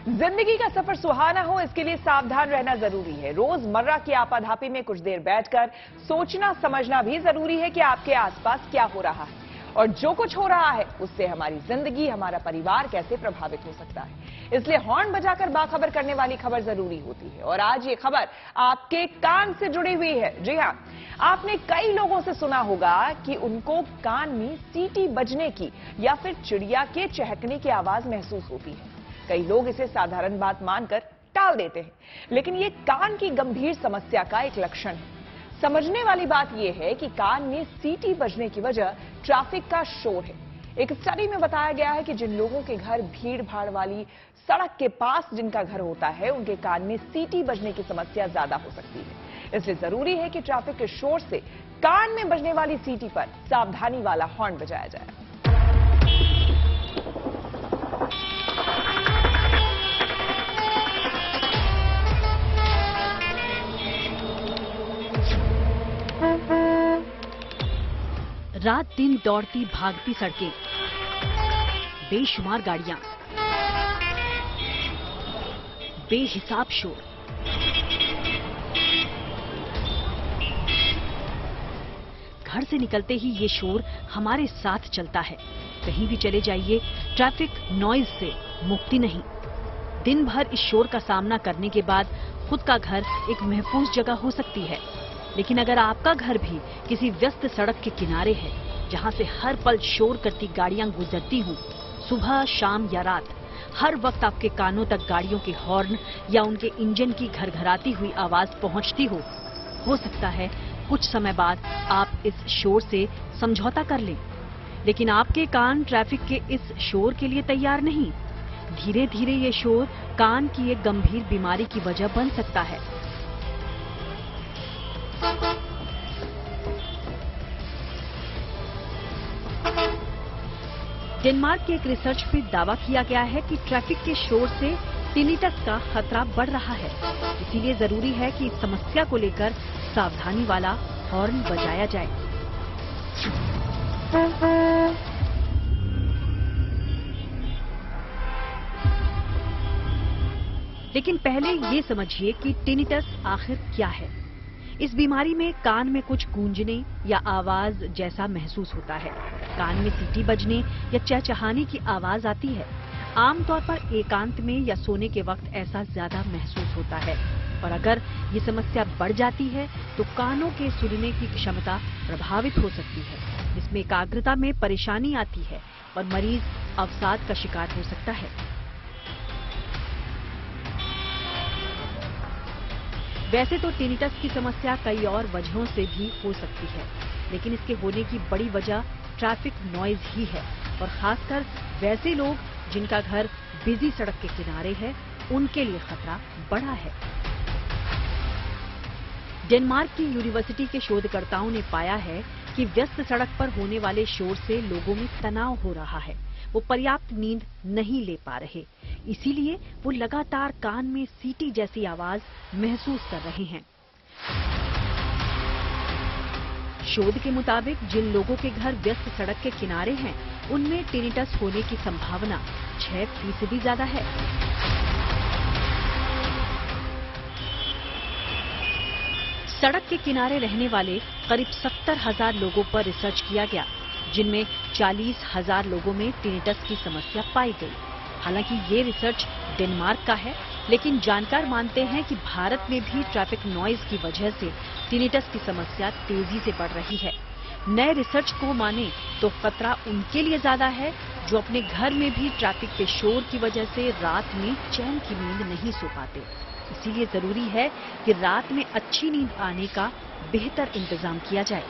जिंदगी का सफर सुहाना हो, इसके लिए सावधान रहना जरूरी है। रोजमर्रा की आपाधापी में कुछ देर बैठकर सोचना समझना भी जरूरी है कि आपके आसपास क्या हो रहा है और जो कुछ हो रहा है उससे हमारी जिंदगी, हमारा परिवार कैसे प्रभावित हो सकता है। इसलिए हॉर्न बजाकर बाखबर करने वाली खबर जरूरी होती है। और आज ये खबर आपके कान से जुड़ी हुई है। जी हां, आपने कई लोगों से सुना होगा कि उनको कान में सीटी बजने की या फिर चिड़िया के चहकने की आवाज महसूस होती है। कई लोग इसे साधारण बात मानकर टाल देते हैं, लेकिन ये कान की गंभीर समस्या का एक लक्षण है। समझने वाली बात यह है कि कान में सीटी बजने की वजह ट्रैफिक का शोर है। एक स्टडी में बताया गया है कि जिन लोगों के घर भीड़ भाड़ वाली सड़क के पास जिनका घर होता है, उनके कान में सीटी बजने की समस्या ज्यादा हो सकती है। इसलिए जरूरी है कि ट्रैफिक के शोर से कान में बजने वाली सीटी पर सावधानी वाला हॉर्न बजाया जाए। रात दिन दौड़ती भागती सड़कें, बेशुमार गाड़ियां, बेहिसाब शोर। घर से निकलते ही ये शोर हमारे साथ चलता है। कहीं भी चले जाइए, ट्रैफिक नॉइज से मुक्ति नहीं। दिन भर इस शोर का सामना करने के बाद खुद का घर एक महफूज जगह हो सकती है, लेकिन अगर आपका घर भी किसी व्यस्त सड़क के किनारे है, जहां से हर पल शोर करती गाड़ियां गुजरती हों, सुबह शाम या रात, हर वक्त आपके कानों तक गाड़ियों के हॉर्न या उनके इंजन की घरघराती हुई आवाज पहुंचती हो सकता है कुछ समय बाद आप इस शोर से समझौता कर लें। लेकिन आपके कान ट्रैफिक के इस शोर के लिए तैयार नहीं। धीरे धीरे ये शोर कान की एक गंभीर बीमारी की वजह बन सकता है। डेनमार्क के एक रिसर्च में दावा किया गया है कि ट्रैफिक के शोर से टिनिटस का खतरा बढ़ रहा है। इसीलिए जरूरी है कि इस समस्या को लेकर सावधानी वाला हॉर्न बजाया जाए। लेकिन पहले ये समझिए कि टिनिटस आखिर क्या है। इस बीमारी में कान में कुछ गूंजने या आवाज जैसा महसूस होता है। कान में सीटी बजने या चहचहाने की आवाज आती है। आमतौर पर एकांत में या सोने के वक्त ऐसा ज्यादा महसूस होता है। और अगर ये समस्या बढ़ जाती है तो कानों के सुनने की क्षमता प्रभावित हो सकती है। इसमें एकाग्रता में परेशानी आती है और मरीज अवसाद का शिकार हो सकता है। वैसे तो टिनिटस की समस्या कई और वजहों से भी हो सकती है, लेकिन इसके होने की बड़ी वजह ट्रैफिक नॉइज ही है। और खासकर वैसे लोग जिनका घर बिजी सड़क के किनारे है, उनके लिए खतरा बड़ा है। डेनमार्क की यूनिवर्सिटी के शोधकर्ताओं ने पाया है कि व्यस्त सड़क पर होने वाले शोर से लोगों में तनाव हो रहा है। वो पर्याप्त नींद नहीं ले पा रहे, इसीलिए वो लगातार कान में सीटी जैसी आवाज महसूस कर रहे हैं। शोध के मुताबिक जिन लोगों के घर व्यस्त सड़क के किनारे हैं, उनमें टिनिटस होने की संभावना 6% ज्यादा है। सड़क के किनारे रहने वाले करीब 70,000 लोगों पर रिसर्च किया गया, जिनमें 40,000 लोगों में टिनिटस की समस्या पाई गई। हालांकि ये रिसर्च डेनमार्क का है, लेकिन जानकार मानते हैं कि भारत में भी ट्रैफिक नॉइज की वजह से टिनिटस की समस्या तेजी से बढ़ रही है। नए रिसर्च को माने तो खतरा उनके लिए ज्यादा है जो अपने घर में भी ट्रैफिक के शोर की वजह से रात में चैन की नींद नहीं सो पाते। इसीलिए जरूरी है कि रात में अच्छी नींद आने का बेहतर इंतजाम किया जाए।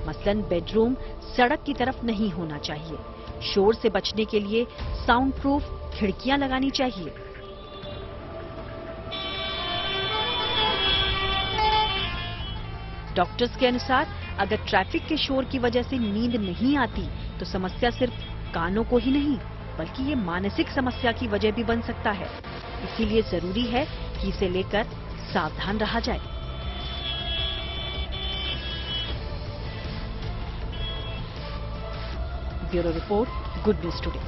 मसलन बेडरूम सड़क की तरफ नहीं होना चाहिए। शोर से बचने के लिए साउंड प्रूफ खिड़कियां लगानी चाहिए। डॉक्टर्स के अनुसार अगर ट्रैफिक के शोर की वजह से नींद नहीं आती तो समस्या सिर्फ कानों को ही नहीं, बल्कि ये मानसिक समस्या की वजह भी बन सकता है। इसीलिए जरूरी है कि इसे लेकर सावधान रहा जाए। Bureau report, good news today.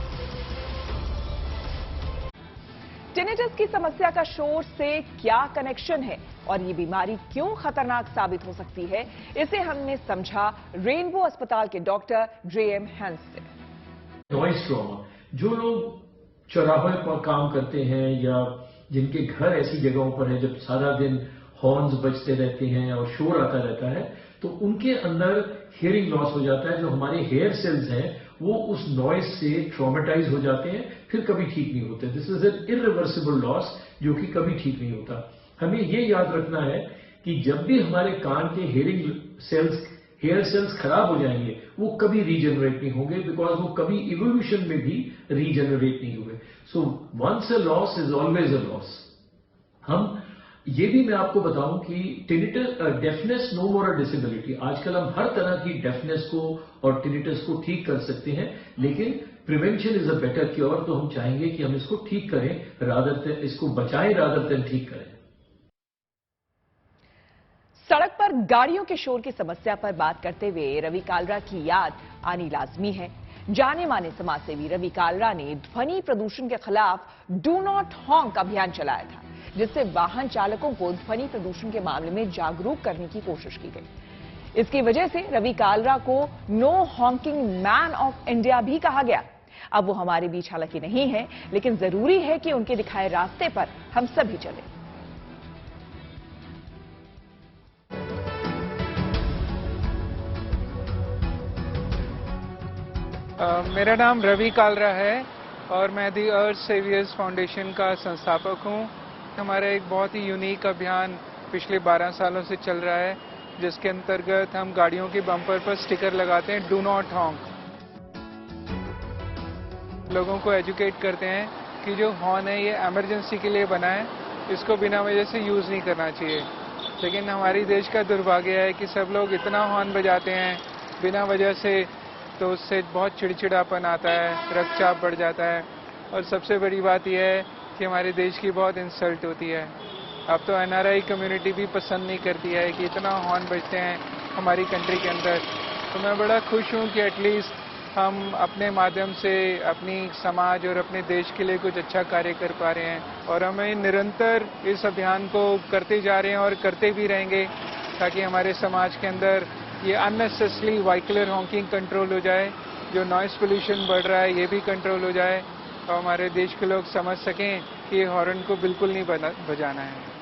Tinnitus की समस्या का शोर से क्या कनेक्शन है और ये बीमारी क्यों खतरनाक साबित हो सकती है, इसे हमने समझा रेनबो अस्पताल के डॉक्टर जेएम हैंस से। नॉइस ट्रॉमा, जो लोग चौराहे पर काम करते हैं या जिनके घर ऐसी जगहों पर है जब सारा दिन हॉर्न्स बजते रहते हैं और शोर आता रहता है, तो उनके अंदर हियरिंग लॉस हो जाता है। जो हमारे हेयर सेल्स हैं वो उस नॉइज से ट्रॉमेटाइज हो जाते हैं, फिर कभी ठीक नहीं होते। This is an irreversible loss जो कि कभी ठीक नहीं होता। हमें ये याद रखना है कि जब भी हमारे कान के हेयर सेल्स खराब हो जाएंगे वो कभी रीजनरेट नहीं होंगे, बिकॉज वो कभी इवोल्यूशन में भी रीजनरेट नहीं हुए। So once a loss is always a loss. हम ये भी मैं आपको बताऊं कि tinnitus deafness no more a disability. आजकल हम हर तरह की डेफनेस को और टिनिटस को ठीक कर सकते हैं, लेकिन prevention is a better cure. तो हम चाहेंगे कि हम इसको ठीक करें रादर देन इसको बचाएं, रादर देन ठीक करें। सड़क पर गाड़ियों के शोर की समस्या पर बात करते हुए रवि कालरा की याद आनी लाजमी है। जाने माने समाजसेवी रवि कालरा ने ध्वनि प्रदूषण के खिलाफ डू नॉट हॉन्क अभियान चलाया था, जिससे वाहन चालकों को ध्वनि प्रदूषण के मामले में जागरूक करने की कोशिश की गई। इसकी वजह से रवि कालरा को no honking man of India भी कहा गया। अब वो हमारे बीच हालांकि नहीं है, लेकिन जरूरी है कि उनके दिखाए रास्ते पर हम सभी चलें। मेरा नाम रवि कालरा है और मैं दी अर्थ सेवियर्स फाउंडेशन का संस्थापक हूं। हमारा एक बहुत ही यूनिक अभियान पिछले 12 सालों से चल रहा है, जिसके अंतर्गत हम गाड़ियों के बम्पर पर स्टिकर लगाते हैं डू नॉट हॉन्क। लोगों को एजुकेट करते हैं कि जो हॉर्न है ये इमरजेंसी के लिए बना है, इसको बिना वजह से यूज़ नहीं करना चाहिए। लेकिन हमारी देश का दुर्भाग्य है कि सब लोग इतना हॉर्न बजाते हैं बिना वजह से, तो उससे बहुत चिड़चिड़ापन आता है, रक्तचाप बढ़ जाता है और सबसे बड़ी बात यह है कि हमारे देश की बहुत इंसल्ट होती है। अब तो एनआरआई कम्युनिटी भी पसंद नहीं करती है कि इतना हॉर्न बजते हैं हमारी कंट्री के अंदर। तो मैं बड़ा खुश हूँ कि एटलीस्ट हम अपने माध्यम से अपनी समाज और अपने देश के लिए कुछ अच्छा कार्य कर पा रहे हैं और हमें निरंतर इस अभियान को करते जा रहे हैं और करते भी रहेंगे, ताकि हमारे समाज के अंदर ये अननेसेसरी व्हीकलर हॉकिंग कंट्रोल हो जाए, जो नॉइस पोल्यूशन बढ़ रहा है ये भी कंट्रोल हो जाए और हमारे देश के लोग समझ सकें कि हॉर्न को बिल्कुल नहीं बजाना है।